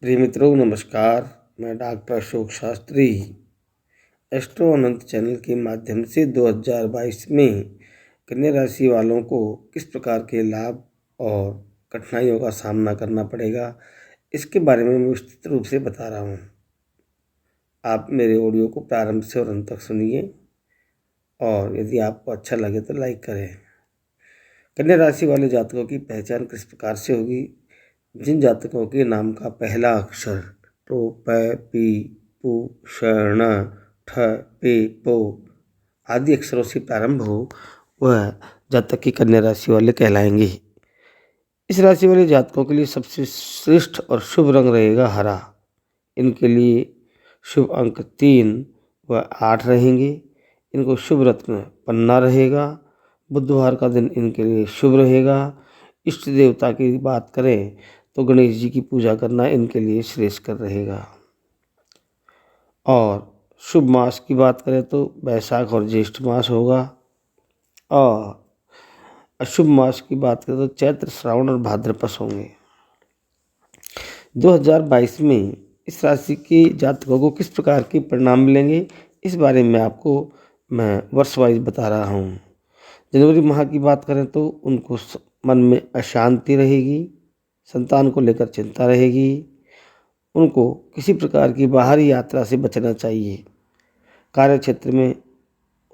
प्रिय मित्रों नमस्कार। मैं डॉक्टर अशोक शास्त्री एस्ट्रो अनंत चैनल के माध्यम से 2022 में कन्या राशि वालों को किस प्रकार के लाभ और कठिनाइयों का सामना करना पड़ेगा, इसके बारे में मैं विस्तृत रूप से बता रहा हूँ। आप मेरे ऑडियो को प्रारंभ से और अंत तक सुनिए और यदि आपको अच्छा लगे तो लाइक करें। कन्या राशि वाले जातकों की पहचान किस प्रकार से होगी? जिन जातकों के नाम का पहला अक्षर टो प पी पू ष ण ठ पे पो आदि अक्षरों से प्रारंभ हो, वह जातक की कन्या राशि वाले कहलाएंगे। इस राशि वाले जातकों के लिए सबसे श्रेष्ठ और शुभ रंग रहेगा हरा। इनके लिए शुभ अंक 3 व 8 रहेंगे। इनको शुभ रत्न पन्ना रहेगा। बुधवार का दिन इनके लिए शुभ रहेगा। इष्ट देवता की बात करें तो गणेश जी की पूजा करना इनके लिए श्रेयस्कर रहेगा। और शुभ मास की बात करें तो बैसाख और ज्येष्ठ मास होगा। और अशुभ मास की बात करें तो चैत्र, श्रावण और भाद्रपद होंगे। 2022 में इस राशि के जातकों को किस प्रकार के परिणाम मिलेंगे, इस बारे में आपको मैं वर्ष वाइज बता रहा हूँ। जनवरी माह की बात करें तो उनको मन में अशांति रहेगी, संतान को लेकर चिंता रहेगी। उनको किसी प्रकार की बाहरी यात्रा से बचना चाहिए। कार्य क्षेत्र में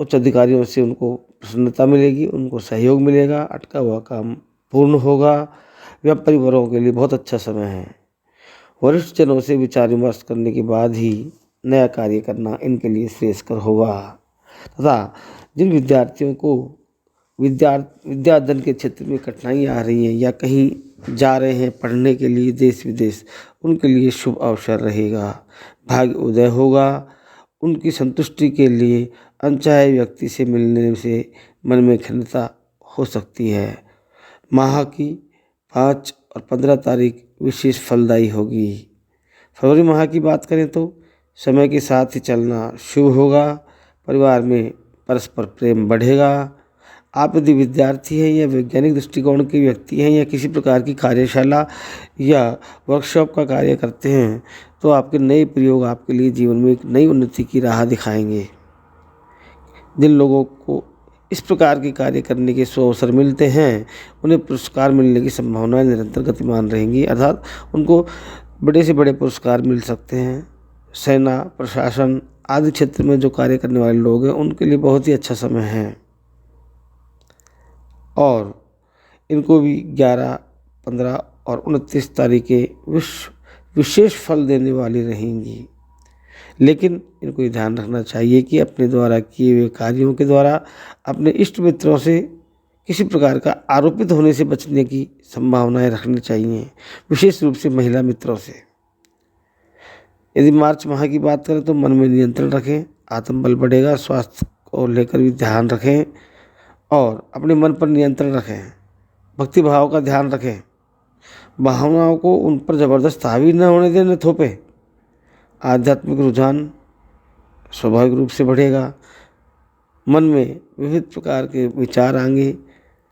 उच्च अधिकारियों से उनको प्रसन्नता मिलेगी, उनको सहयोग मिलेगा, अटका हुआ काम पूर्ण होगा। व्यापारी वर्गों के लिए बहुत अच्छा समय है। वरिष्ठ जनों से विचार विमर्श करने के बाद ही नया कार्य करना इनके लिए श्रेयस्कर होगा। तथा जिन विद्यार्थियों को विद्याधन के क्षेत्र में कठिनाई आ रही है या कहीं जा रहे हैं पढ़ने के लिए देश विदेश, उनके लिए शुभ अवसर रहेगा। भाग्य उदय होगा। उनकी संतुष्टि के लिए अनचाहे व्यक्ति से मिलने से मन में खिन्नता हो सकती है। माह की 5 और 15 तारीख विशेष फलदायी होगी। फरवरी माह की बात करें तो समय के साथ ही चलना शुभ होगा। परिवार में परस्पर प्रेम बढ़ेगा। आप यदि विद्यार्थी हैं या वैज्ञानिक दृष्टिकोण के व्यक्ति हैं या किसी प्रकार की कार्यशाला या वर्कशॉप का कार्य करते हैं तो आपके नए प्रयोग आपके लिए जीवन में एक नई उन्नति की राह दिखाएंगे। जिन लोगों को इस प्रकार के कार्य करने के अवसर मिलते हैं, उन्हें पुरस्कार मिलने की संभावनाएं निरंतर गतिमान रहेंगी, अर्थात उनको बड़े से बड़े पुरस्कार मिल सकते हैं। सेना, प्रशासन आदि क्षेत्र में जो कार्य करने वाले लोग हैं उनके लिए बहुत ही अच्छा समय है। और इनको भी 11, 15 और 29 तारीखें विशेष फल देने वाली रहेंगी। लेकिन इनको ये ध्यान रखना चाहिए कि अपने द्वारा किए हुए कार्यों के द्वारा अपने इष्ट मित्रों से किसी प्रकार का आरोपित होने से बचने की संभावनाएं रखनी चाहिए, विशेष रूप से महिला मित्रों से। यदि मार्च माह की बात करें तो मन में नियंत्रण रखें, आत्मबल बढ़ेगा। स्वास्थ्य को लेकर भी ध्यान रखें और अपने मन पर नियंत्रण रखें। भक्ति भाव का ध्यान रखें। भावनाओं को उन पर जबरदस्त हावी न होने दें, न थोपे। आध्यात्मिक रुझान स्वाभाविक रूप से बढ़ेगा। मन में विविध प्रकार के विचार आएंगे।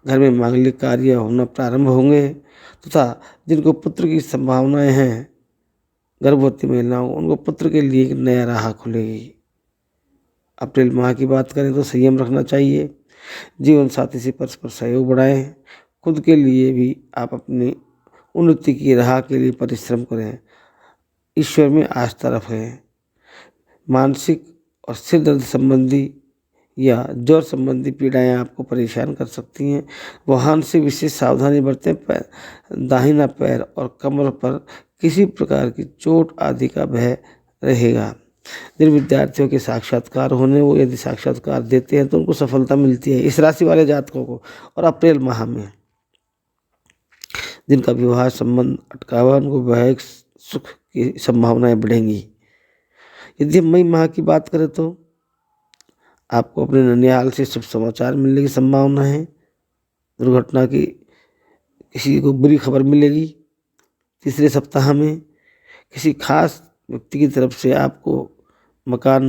घर में मांगलिक कार्य होना प्रारंभ होंगे तथा जिनको पुत्र की संभावनाएं हैं, गर्भवती महिलाओं, उनको पुत्र के लिए एक नया राह खुलेगी। अप्रैल माह की बात करें तो संयम रखना चाहिए। जीवन साथी से परस्पर सहयोग बढ़ाएं। खुद के लिए भी आप अपनी उन्नति की राह के लिए परिश्रम करें। ईश्वर में आस्था रखें। मानसिक और सिर दर्द संबंधी या ज्वर संबंधी पीड़ाएं आपको परेशान कर सकती हैं। वाहन से विशेष सावधानी बरतें। दाहिना पैर और कमर पर किसी प्रकार की चोट आदि का भय रहेगा। जिन विद्यार्थियों के साक्षात्कार होने, वो यदि साक्षात्कार देते हैं तो उनको सफलता मिलती है, इस राशि वाले जातकों को। और अप्रैल माह में जिनका विवाह संबंध अटका हुआ, उनको वैवाहिक सुख की संभावनाएं बढ़ेंगी। यदि हम मई माह की बात करें तो आपको अपने ननिहाल से शुभ समाचार मिलने की संभावना है। दुर्घटना की किसी को बुरी खबर मिलेगी। तीसरे सप्ताह में किसी खास व्यक्ति की तरफ से आपको मकान,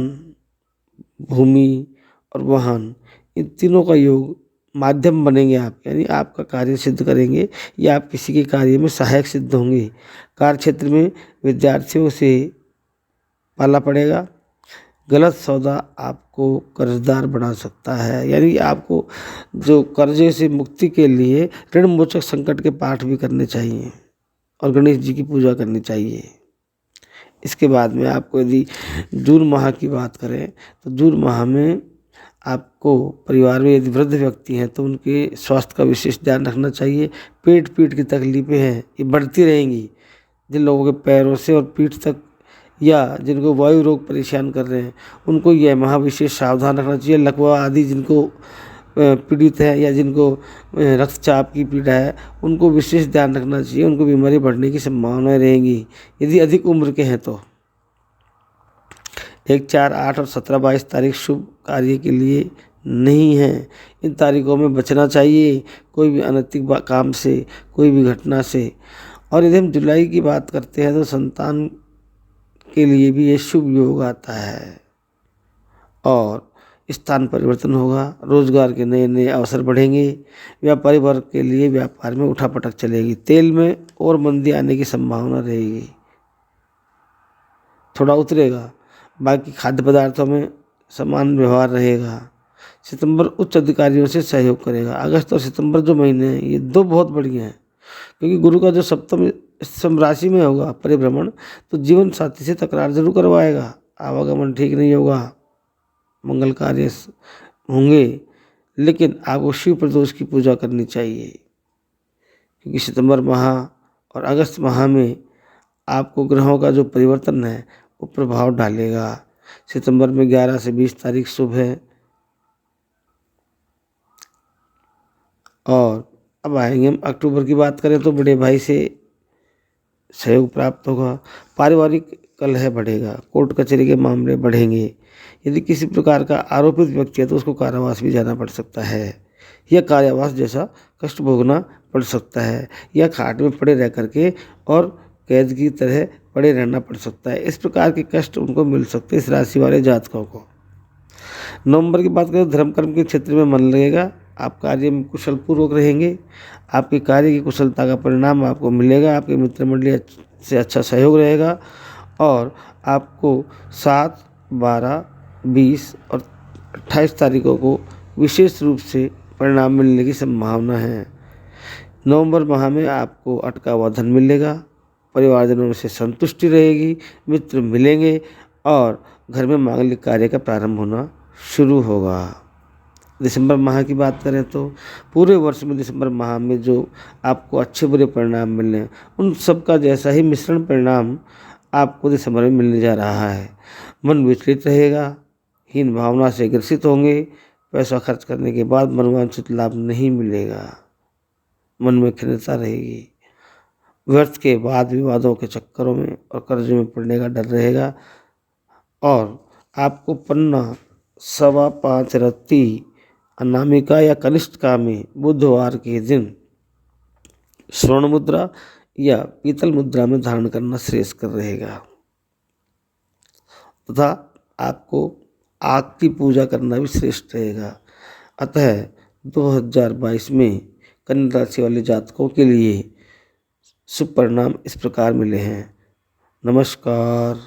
भूमि और वाहन, इन तीनों का योग माध्यम बनेंगे आप, यानी आपका कार्य सिद्ध करेंगे या आप किसी के कार्य में सहायक सिद्ध होंगे। कार्य क्षेत्र में विद्यार्थियों से पाला पड़ेगा। गलत सौदा आपको कर्जदार बना सकता है, यानी आपको जो कर्जे से मुक्ति के लिए ऋण मोचक संकट के पाठ भी करने चाहिए और गणेश जी की पूजा करनी चाहिए। इसके बाद में आपको यदि जून माह की बात करें तो जून माह में आपको परिवार में यदि वृद्ध व्यक्ति हैं तो उनके स्वास्थ्य का विशेष ध्यान रखना चाहिए। पेट की तकलीफ़ें हैं ये बढ़ती रहेंगी। जिन लोगों के पैरों से और पीठ तक या जिनको वायु रोग परेशान कर रहे हैं उनको यह माह विशेष सावधान रखना चाहिए। लकवा आदि जिनको पीड़ित है या जिनको रक्तचाप की पीड़ा है उनको विशेष ध्यान रखना चाहिए, उनको बीमारी बढ़ने की संभावनाएं रहेंगी। यदि अधिक उम्र के हैं तो 1, 4, 8 और 17, 22 तारीख शुभ कार्य के लिए नहीं है। इन तारीखों में बचना चाहिए कोई भी अनैतिक काम से, कोई भी घटना से। और यदि हम जुलाई की बात करते हैं तो संतान के लिए भी ये शुभ योग आता है और स्थान परिवर्तन होगा। रोजगार के नए नए अवसर बढ़ेंगे। व्यापारी वर्ग के लिए व्यापार में उठापटक चलेगी। तेल में और मंदी आने की संभावना रहेगी, थोड़ा उतरेगा। बाकी खाद्य पदार्थों में समान व्यवहार रहेगा। सितंबर उच्च अधिकारियों से सहयोग करेगा। अगस्त और सितंबर जो महीने हैं ये दो बहुत बढ़िया हैं, क्योंकि गुरु का जो सप्तम राशि में होगा परिभ्रमण, तो जीवन साथी से तकरार जरूर करवाएगा। आवागमन ठीक नहीं होगा, मंगल कार्य होंगे, लेकिन आपको शिव प्रदोष की पूजा करनी चाहिए, क्योंकि सितंबर माह और अगस्त माह में आपको ग्रहों का जो परिवर्तन है वो प्रभाव डालेगा। सितंबर में 11 से 20 तारीख शुभ है। और अब आएंगे हम अक्टूबर की बात करें तो बड़े भाई से सहयोग प्राप्त होगा। पारिवारिक कलह बढ़ेगा। कोर्ट कचहरी के मामले बढ़ेंगे। यदि किसी प्रकार का आरोपित व्यक्ति है तो उसको कारावास भी जाना पड़ सकता है या कारावास जैसा कष्ट भोगना पड़ सकता है या खाट में पड़े रह करके और कैद की तरह पड़े रहना पड़ सकता है। इस प्रकार के कष्ट उनको मिल सकते हैं इस राशि वाले जातकों को। नवंबर की बात करें, धर्म कर्म के क्षेत्र में मन लगेगा। आप कार्य में कुशल पूर्वक रहेंगे। आपके कार्य की कुशलता का परिणाम आपको मिलेगा। आपके मित्र मंडली से अच्छा सहयोग रहेगा और आपको 7, 12, 20 और 28 तारीखों को विशेष रूप से परिणाम मिलने की संभावना है। नवंबर माह में आपको अटका हुआ धन मिलेगा। परिवारजनों से संतुष्टि रहेगी। मित्र मिलेंगे और घर में मांगलिक कार्य का प्रारंभ होना शुरू होगा। दिसंबर माह की बात करें तो पूरे वर्ष में दिसंबर माह में जो आपको अच्छे बुरे परिणाम मिलने उन सब का जैसा ही मिश्रण परिणाम आपको दिसंबर में मिलने जा रहा है। मन विचलित रहेगा, हीन भावना से ग्रसित होंगे। पैसा खर्च करने के बाद मनोवांछित लाभ नहीं मिलेगा। मन में खिन्नता रहेगी। व्यर्थ के वाद विवादों के चक्करों में और कर्जे में पड़ने का डर रहेगा। और आपको पन्ना 5.25 रत्ती अनामिका या कनिष्ठका में बुधवार के दिन स्वर्ण मुद्रा या पीतल मुद्रा में धारण करना श्रेयस्कर रहेगा तथा आपको आग की पूजा करना भी श्रेष्ठ रहेगा। अतः 2022 में कन्या राशि वाले जातकों के लिए शुभ परिणाम इस प्रकार मिले हैं। नमस्कार।